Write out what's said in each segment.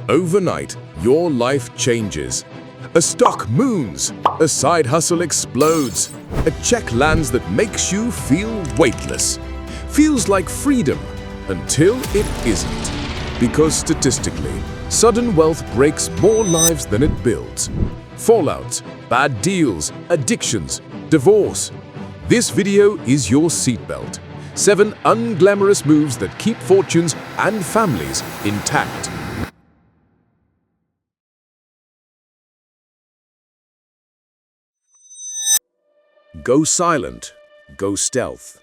Overnight, your life changes. A stock moons, a side hustle explodes, a check lands that makes you feel weightless. Feels like freedom until it isn't. Because statistically, sudden wealth breaks more lives than it builds. Fallouts, bad deals, addictions, divorce. This video is your seatbelt. 7 unglamorous moves that keep fortunes and families intact. Go silent. Go stealth.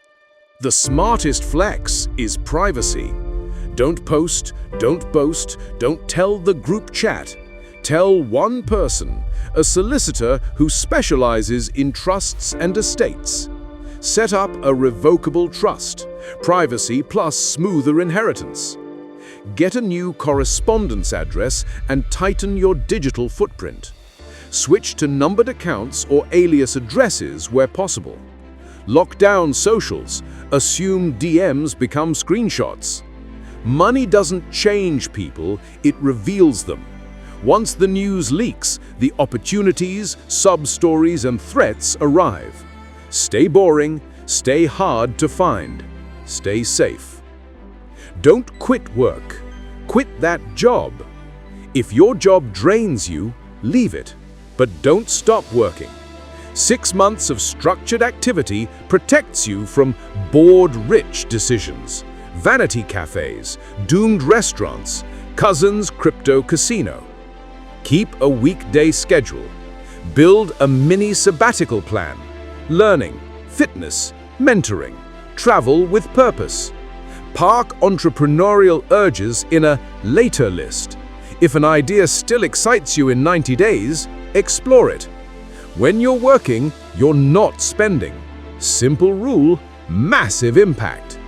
The smartest flex is privacy. Don't post, don't boast, don't tell the group chat. Tell one person, a solicitor who specializes in trusts and estates. Set up a revocable trust, privacy plus smoother inheritance. Get a new correspondence address and tighten your digital footprint. Switch to numbered accounts or alias addresses where possible. Lock down socials. Assume DMs become screenshots. Money doesn't change people, it reveals them. Once the news leaks, the opportunities, sub-stories, and threats arrive. Stay boring, stay hard to find, stay safe. Don't quit work. Quit that job. If your job drains you, leave it. But don't stop working. 6 months of structured activity protects you from bored-rich decisions, vanity cafes, doomed restaurants, cousins' crypto casino. Keep a weekday schedule. Build a mini sabbatical plan. Learning, fitness, mentoring, travel with purpose. Park entrepreneurial urges in a later list. If an idea still excites you in 90 days, explore it. When you're working, you're not spending. Simple rule, massive impact.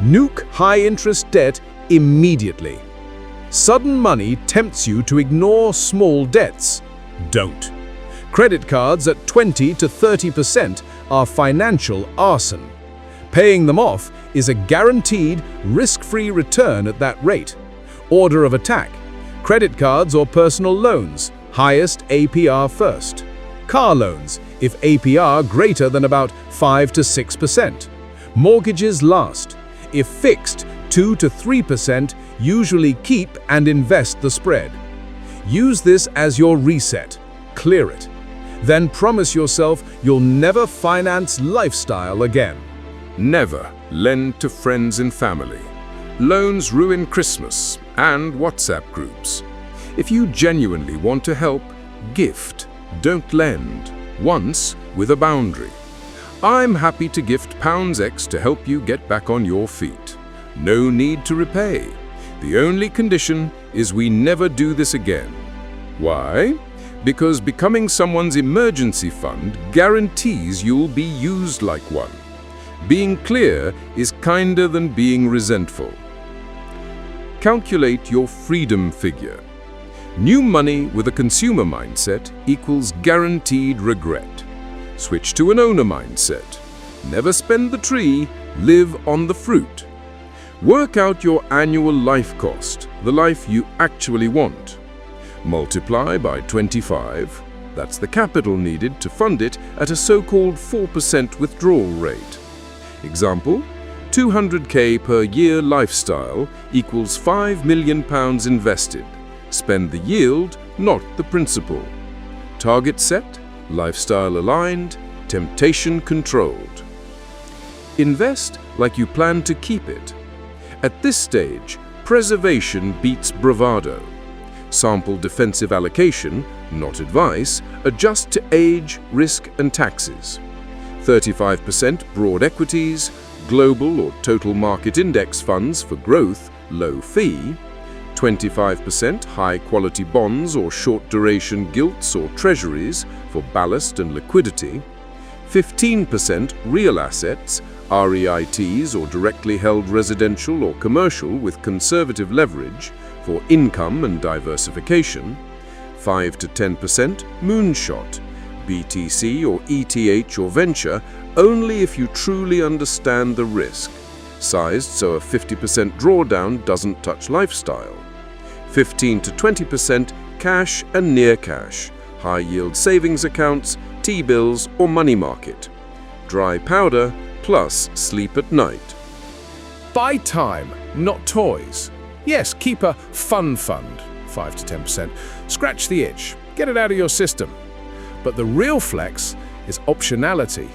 Nuke high-interest debt immediately. Sudden money tempts you to ignore small debts. Don't. Credit cards at 20 to 30% are financial arson. Paying them off is a guaranteed, risk-free return at that rate. Order of attack: credit cards or personal loans, highest APR first. Car loans, if APR greater than about 5 to 6%. Mortgages last. If fixed, 2 to 3%, usually keep and invest the spread. Use this as your reset. Clear it. Then promise yourself you'll never finance lifestyle again. Never lend to friends and family. Loans ruin Christmas and WhatsApp groups. If you genuinely want to help, gift, don't lend, once with a boundary. I'm happy to gift £X to help you get back on your feet. No need to repay. The only condition is we never do this again. Why? Because becoming someone's emergency fund guarantees you'll be used like one. Being clear is kinder than being resentful. Calculate your freedom figure. New money with a consumer mindset equals guaranteed regret. Switch to an owner mindset. Never spend the tree, live on the fruit. Work out your annual life cost, the life you actually want. Multiply by 25, that's the capital needed to fund it at a so-called 4% withdrawal rate. Example, 200k per year lifestyle equals £5 million invested. Spend the yield, not the principal. Target set, lifestyle aligned, temptation controlled. Invest like you plan to keep it. At this stage, preservation beats bravado. Sample defensive allocation, not advice, adjust to age, risk and taxes. 35% broad equities, global or total market index funds for growth, low fee. 25% high-quality bonds or short-duration gilts or treasuries for ballast and liquidity. 15% real assets, REITs or directly held residential or commercial with conservative leverage for income and diversification. 5 to 10% moonshot, BTC or ETH or venture only if you truly understand the risk. Sized so a 50% drawdown doesn't touch lifestyle. 15 to 20% cash and near cash, high-yield savings accounts, T-bills or money market. Dry powder plus sleep at night. Buy time, not toys. Yes, keep a fun fund, 5 to 10%. Scratch the itch, get it out of your system. But the real flex is optionality.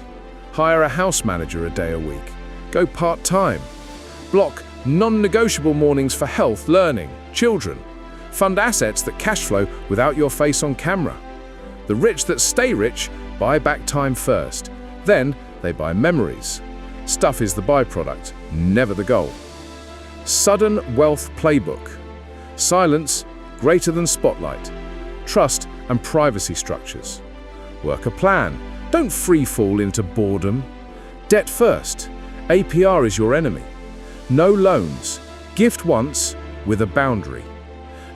Hire a house manager a day a week. Go part-time. Block non-negotiable mornings for health, learning, children. Fund assets that cash flow without your face on camera. The rich that stay rich buy back time first. Then they buy memories. Stuff is the byproduct, never the goal. Sudden wealth playbook. Silence greater than spotlight. Trust and privacy structures. Work a plan. Don't free fall into boredom. Debt first. APR is your enemy. No loans. Gift once with a boundary.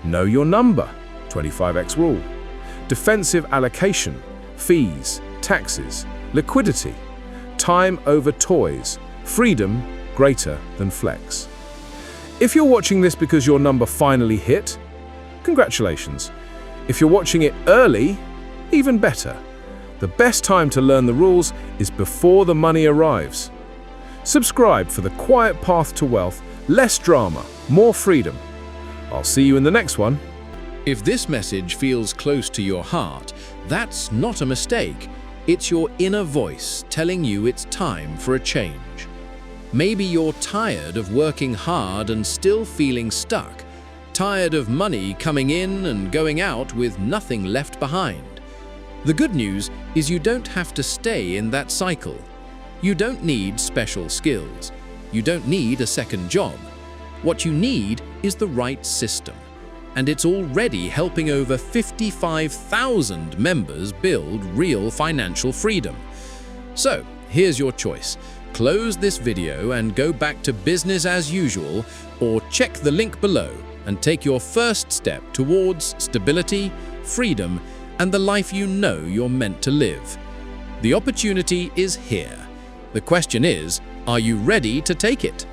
Know your number. 25x rule. Defensive allocation. Fees, taxes, liquidity. Time over toys. Freedom greater than flex. If you're watching this because your number finally hit, congratulations. If you're watching it early, even better. The best time to learn the rules is before the money arrives. Subscribe for the quiet path to wealth, less drama, more freedom. I'll see you in the next one. If this message feels close to your heart, that's not a mistake. It's your inner voice telling you it's time for a change. Maybe you're tired of working hard and still feeling stuck, tired of money coming in and going out with nothing left behind. The good news is you don't have to stay in that cycle. You don't need special skills. You don't need a second job. What you need is the right system. And it's already helping over 55,000 members build real financial freedom. So, here's your choice. Close this video and go back to business as usual, or check the link below and take your first step towards stability, freedom, and the life you know you're meant to live. The opportunity is here. The question is, are you ready to take it?